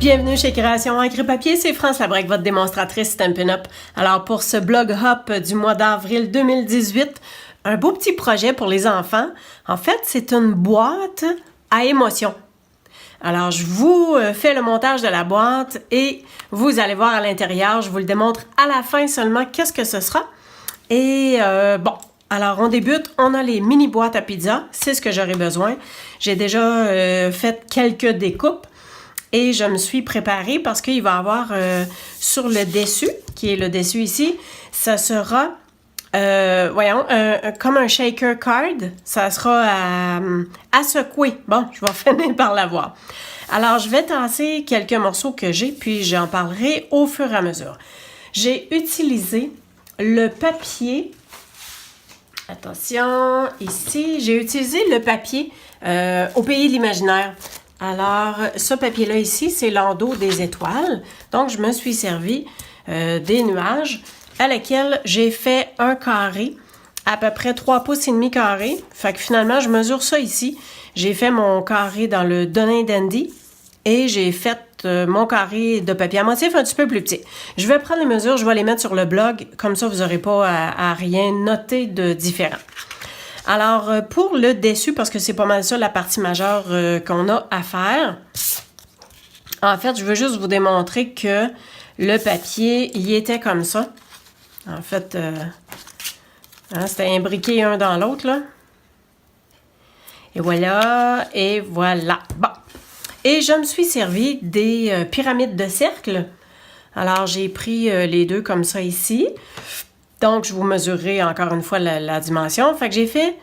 Bienvenue chez Création Encre Papier, c'est France Labrec, votre démonstratrice Stampin' Up. Alors pour ce blog hop du mois d'avril 2018, un beau petit projet pour les enfants. En fait, c'est une boîte à émotions. Alors je vous fais le montage de la boîte et vous allez voir à l'intérieur, je vous le démontre à la fin seulement qu'est-ce que ce sera. Et bon, alors on débute, on a les mini boîtes à pizza, c'est ce que j'aurai besoin. J'ai déjà fait quelques découpes. Et je me suis préparée parce qu'il va y avoir sur le dessus, qui est le dessus ici, ça sera, comme un shaker card. Ça sera à secouer. Bon, je vais finir par l'avoir. Alors, je vais tasser quelques morceaux que j'ai, puis j'en parlerai au fur et à mesure. J'ai utilisé le papier. Attention, ici, j'ai utilisé le papier au Pays de l'Imaginaire. Alors, ce papier-là ici, c'est l'endos des étoiles. Donc, je me suis servi des nuages à lesquels j'ai fait un carré, à peu près 3 pouces et demi carré. Fait que finalement, je mesure ça ici. J'ai fait mon carré dans le Dun & Dandy et j'ai fait mon carré de papier à motif un petit peu plus petit. Je vais prendre les mesures, je vais les mettre sur le blog. Comme ça, vous n'aurez pas à rien noter de différent. Alors, pour le dessus, parce que c'est pas mal ça la partie majeure qu'on a à faire, en fait, je veux juste vous démontrer que le papier, il était comme ça. En fait, c'était imbriqué un dans l'autre, là. Et voilà, et voilà. Bon. Et je me suis servi des pyramides de cercle. Alors, j'ai pris les deux comme ça ici. Donc, je vous mesurerai encore une fois la dimension. Fait que j'ai fait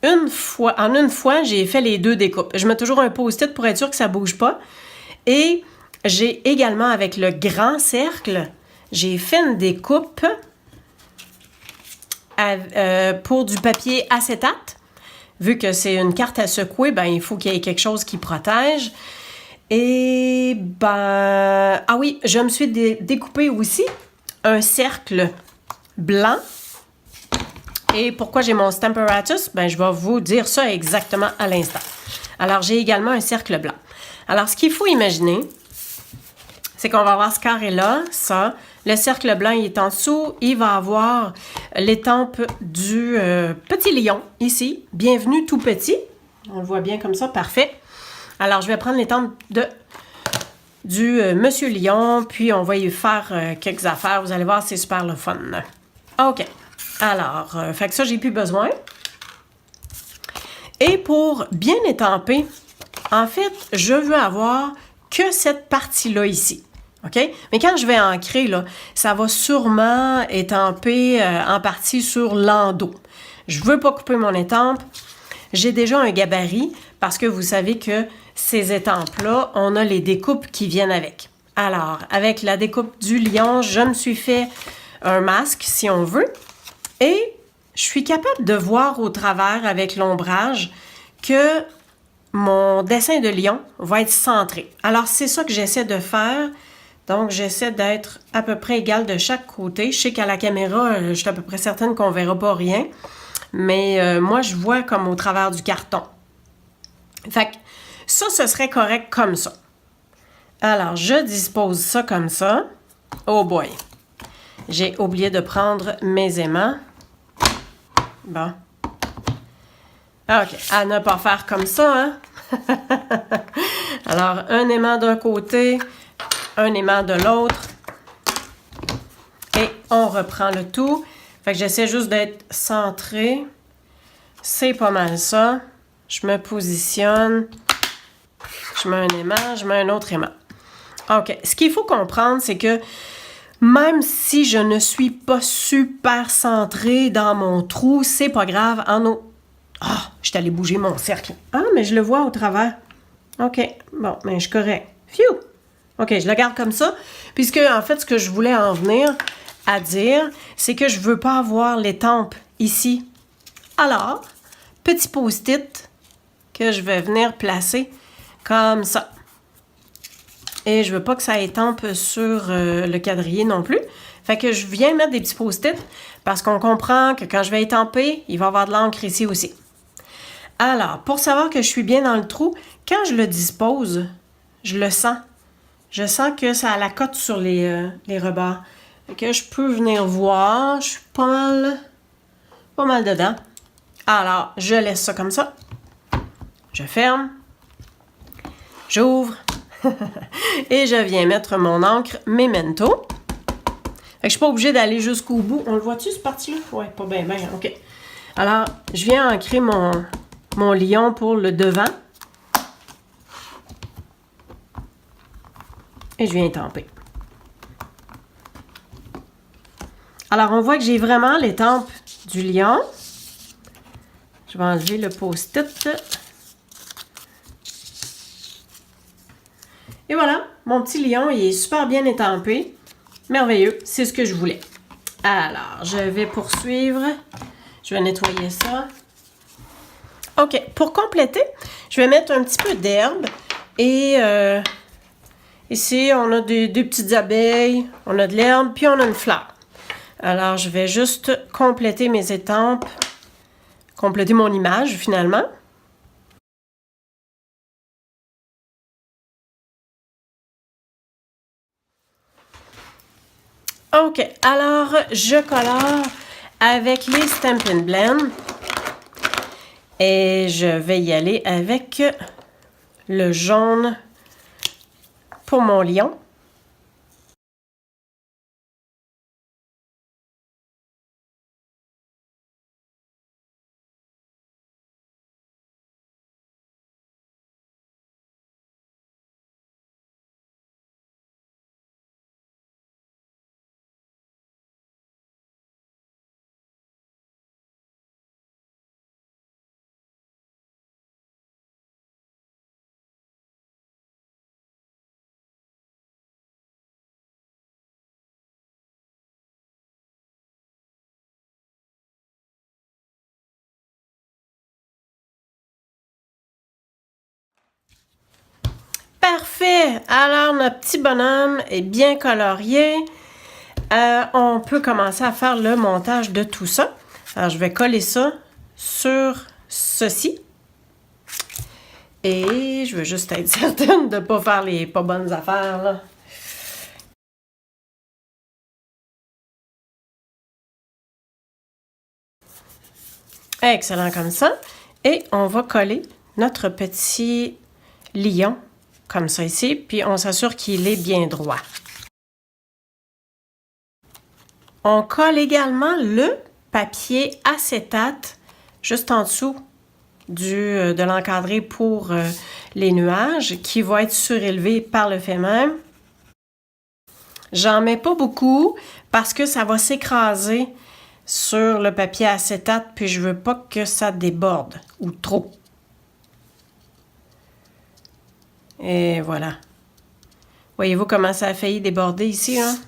une fois, j'ai fait les deux découpes. Je mets toujours un post-it pour être sûr que ça ne bouge pas. Et j'ai également, avec le grand cercle, j'ai fait une découpe pour du papier acétate. Vu que c'est une carte à secouer, ben, il faut qu'il y ait quelque chose qui protège. Et ben, ah oui, je me suis découpé aussi un cercle blanc. Et pourquoi j'ai mon Stamparatus? Ben, je vais vous dire ça exactement à l'instant. Alors, j'ai également un cercle blanc. Alors, ce qu'il faut imaginer, c'est qu'on va avoir ce carré-là, ça. Le cercle blanc, il est en dessous. Il va avoir l'étampe du petit lion, ici. Bienvenue tout petit. On le voit bien comme ça, parfait. Alors, je vais prendre l'étampe du Monsieur Lion, puis on va y faire quelques affaires. Vous allez voir, c'est super le fun. OK. Alors, fait que ça, j'ai plus besoin. Et pour bien étamper, en fait, je veux avoir que cette partie-là ici. OK? Mais quand je vais ancrer, là, ça va sûrement étamper en partie sur l'endos. Je veux pas couper mon étampe. J'ai déjà un gabarit parce que vous savez que ces étampes-là, on a les découpes qui viennent avec. Alors, avec la découpe du lion, je me suis fait un masque, si on veut. Et je suis capable de voir au travers avec l'ombrage que mon dessin de lion va être centré. Alors, c'est ça que j'essaie de faire. Donc, j'essaie d'être à peu près égal de chaque côté. Je sais qu'à la caméra, je suis à peu près certaine qu'on ne verra pas rien. Mais moi, je vois comme au travers du carton. Fait que ça, ce serait correct comme ça. Alors, je dispose ça comme ça. Oh boy! J'ai oublié de prendre mes aimants. Bon. OK. À ne pas faire comme ça, hein? Alors, un aimant d'un côté, un aimant de l'autre. Et on reprend le tout. Fait que j'essaie juste d'être centré. C'est pas mal ça. Je me positionne. Je mets un aimant, je mets un autre aimant. OK. Ce qu'il faut comprendre, c'est que même si je ne suis pas super centrée dans mon trou, c'est pas grave. Ah, je suis allée bouger mon cercle. Ah, mais je le vois au travers. OK. Bon, mais je suis correct. Phew! OK, je le garde comme ça. Puisque, en fait, ce que je voulais en venir à dire, c'est que je veux pas avoir l'étampe ici. Alors, petit post-it que je vais venir placer comme ça. Et je veux pas que ça étampe sur le quadrillé non plus. Fait que je viens mettre des petits post-it parce qu'on comprend que quand je vais étamper, il va y avoir de l'encre ici aussi. Alors, pour savoir que je suis bien dans le trou, quand je le dispose, je le sens. Je sens que ça a la cote sur les rebords. Fait que je peux venir voir. Je suis pas mal dedans. Alors, je laisse ça comme ça. Je ferme. J'ouvre. Et je viens mettre mon encre Memento. Fait que je suis pas obligée d'aller jusqu'au bout. On le voit-tu, ce parti-là? Ouais, pas bien, bien. OK. Alors, je viens ancrer mon lion pour le devant. Et je viens étamper. Alors, on voit que j'ai vraiment l'étampe du lion. Je vais enlever le post-it. Et voilà, mon petit lion, il est super bien étampé. Merveilleux, c'est ce que je voulais. Alors, je vais poursuivre. Je vais nettoyer ça. OK, pour compléter, je vais mettre un petit peu d'herbe. Et ici, on a des petites abeilles, on a de l'herbe, puis on a une fleur. Alors, je vais juste compléter mes étampes, compléter mon image finalement. OK, alors je colore avec les Stampin' Blend et je vais y aller avec le jaune pour mon lion. Parfait! Alors, notre petit bonhomme est bien colorié. On peut commencer à faire le montage de tout ça. Alors, je vais coller ça sur ceci. Et je veux juste être certaine de ne pas faire les pas bonnes affaires, là. Excellent comme ça. Et on va coller notre petit lion comme ça ici, puis on s'assure qu'il est bien droit. On colle également le papier acétate juste en dessous de l'encadré pour les nuages qui va être surélevé par le fait même. J'en mets pas beaucoup parce que ça va s'écraser sur le papier acétate puis je veux pas que ça déborde ou trop. Et voilà. Voyez-vous comment ça a failli déborder ici, hein?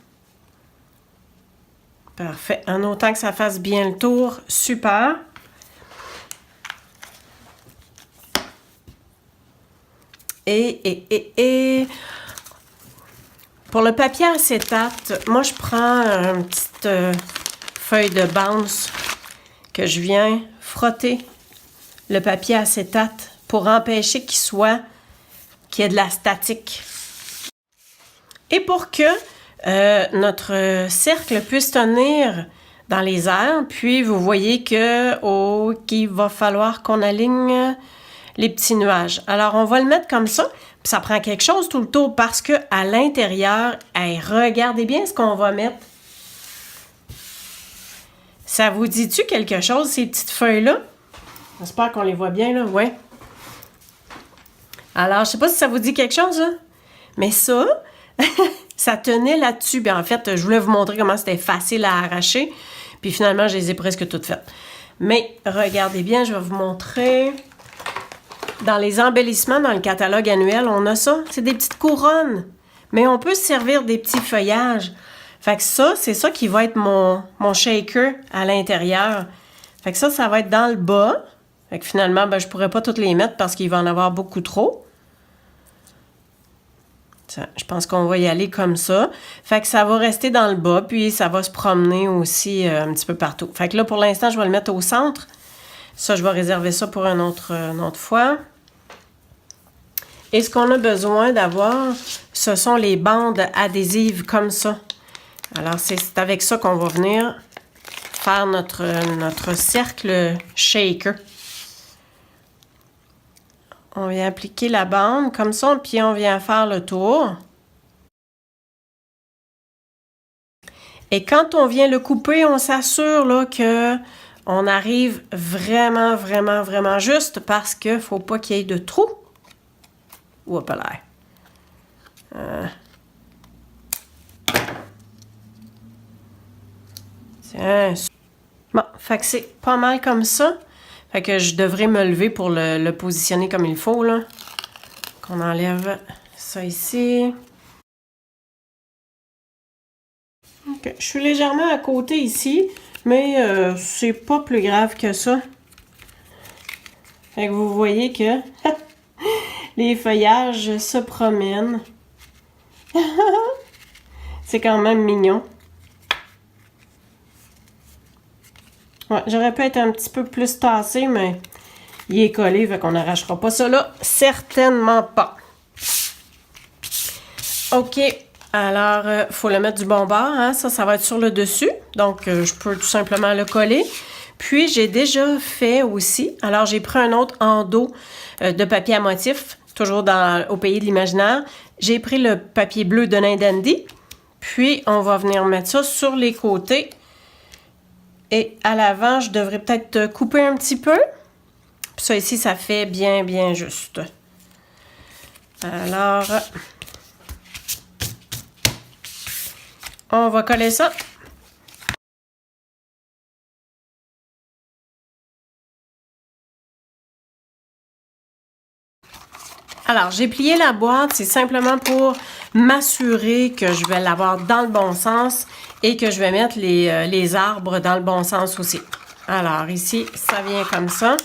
Parfait. En autant que ça fasse bien le tour, super. Et pour le papier acétate, moi je prends une petite feuille de bounce que je viens frotter le papier acétate pour empêcher qu'il y ait de la statique. Et pour que notre cercle puisse tenir dans les airs, puis vous voyez qu'il va falloir qu'on aligne les petits nuages. Alors, on va le mettre comme ça, puis ça prend quelque chose tout le tour parce que à l'intérieur, hey, regardez bien ce qu'on va mettre. Ça vous dit-tu quelque chose, ces petites feuilles-là? J'espère qu'on les voit bien, là, ouais. Alors, je sais pas si ça vous dit quelque chose, hein? Mais ça, ça tenait là-dessus. Bien, en fait, je voulais vous montrer comment c'était facile à arracher. Puis finalement, je les ai presque toutes faites. Mais regardez bien, je vais vous montrer. Dans les embellissements, dans le catalogue annuel, on a ça. C'est des petites couronnes. Mais on peut se servir des petits feuillages. Fait que ça, c'est ça qui va être mon shaker à l'intérieur. Fait que ça va être dans le bas. Fait que finalement, ben, je pourrais pas toutes les mettre parce qu'il va en avoir beaucoup trop. Ça, je pense qu'on va y aller comme ça. Fait que ça va rester dans le bas, puis ça va se promener aussi un petit peu partout. Fait que là, pour l'instant, je vais le mettre au centre. Ça, je vais réserver ça pour une autre fois. Et ce qu'on a besoin d'avoir, ce sont les bandes adhésives comme ça. Alors, c'est avec ça qu'on va venir faire notre cercle shaker. On vient appliquer la bande comme ça, puis on vient faire le tour. Et quand on vient le couper, on s'assure là que on arrive vraiment, vraiment, vraiment juste parce qu'il ne faut pas qu'il y ait de trous. Oups là. Tiens. Bon, fait que c'est pas mal comme ça. Fait que je devrais me lever pour le positionner comme il faut, là. Qu'on enlève ça ici. Okay. Je suis légèrement à côté ici, mais c'est pas plus grave que ça. Fait que vous voyez que les feuillages se promènent. C'est quand même mignon. Ouais, j'aurais pu être un petit peu plus tassé, mais il est collé, fait qu'on n'arrachera pas ça là. Certainement pas. OK. Alors, faut le mettre du bon bord, hein? Ça va être sur le dessus. Donc, je peux tout simplement le coller. Puis, j'ai déjà fait aussi. Alors, j'ai pris un autre endos de papier à motif, toujours au pays de l'imaginaire. J'ai pris le papier bleu de Nain Dandy. Puis, on va venir mettre ça sur les côtés. Et à l'avant, je devrais peut-être couper un petit peu. Puis ça ici, ça fait bien, bien juste. Alors, on va coller ça. Alors, j'ai plié la boîte, c'est simplement pour m'assurer que je vais l'avoir dans le bon sens et que je vais mettre les arbres dans le bon sens aussi. Alors, ici, ça vient comme ça.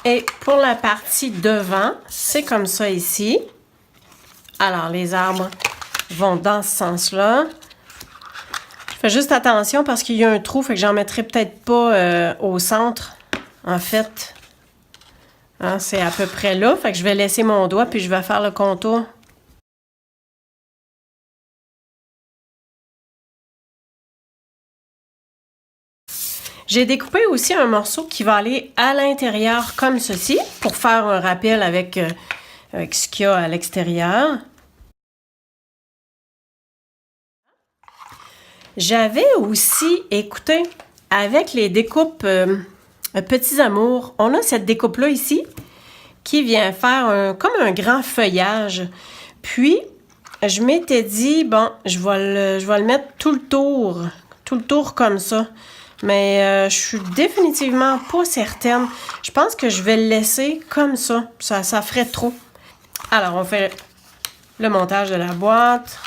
Et pour la partie devant, c'est comme ça ici. Alors, les arbres vont dans ce sens-là. Je fais juste attention parce qu'il y a un trou, fait que j'en mettrai peut-être pas au centre, en fait. Hein, c'est à peu près là, fait que je vais laisser mon doigt puis je vais faire le contour. J'ai découpé aussi un morceau qui va aller à l'intérieur comme ceci, pour faire un rappel avec ce qu'il y a à l'extérieur. J'avais aussi, écoutez, avec les découpes Petits Amours, on a cette découpe-là ici qui vient faire comme un grand feuillage. Puis, je m'étais dit, bon, je vais le mettre tout le tour comme ça. Mais je suis définitivement pas certaine. Je pense que je vais le laisser comme ça. Ça ferait trop. Alors, on fait le montage de la boîte.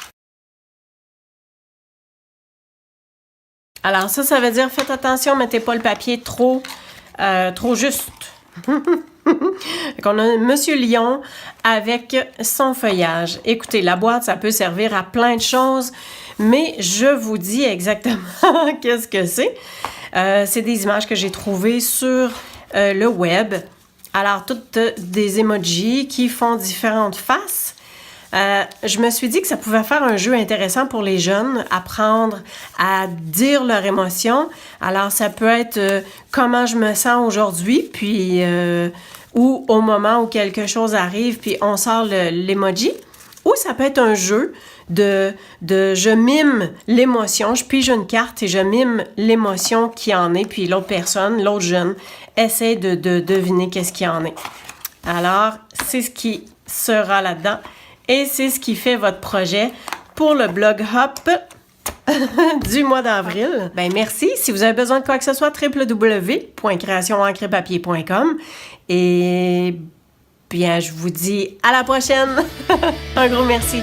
Alors, ça veut dire, faites attention, mettez pas le papier trop juste. On a Monsieur Lion avec son feuillage. Écoutez, la boîte, ça peut servir à plein de choses, mais je vous dis exactement qu'est-ce que c'est. C'est des images que j'ai trouvées sur le web. Alors, toutes des emojis qui font différentes faces. Je me suis dit que ça pouvait faire un jeu intéressant pour les jeunes, apprendre à dire leurs émotions. Alors, ça peut être comment je me sens aujourd'hui, puis ou au moment où quelque chose arrive, puis on sort l'emoji. Ou ça peut être un jeu de je mime l'émotion, je pige une carte et je mime l'émotion qui en est, puis l'autre personne, l'autre jeune, essaie de deviner qu'est-ce qu'il en est. Alors, c'est ce qui sera là-dedans. Et c'est ce qui fait votre projet pour le blog Hop du mois d'avril. Ben merci. Si vous avez besoin de quoi que ce soit, www.creationencrepapier.com. Et bien, je vous dis à la prochaine. Un gros merci.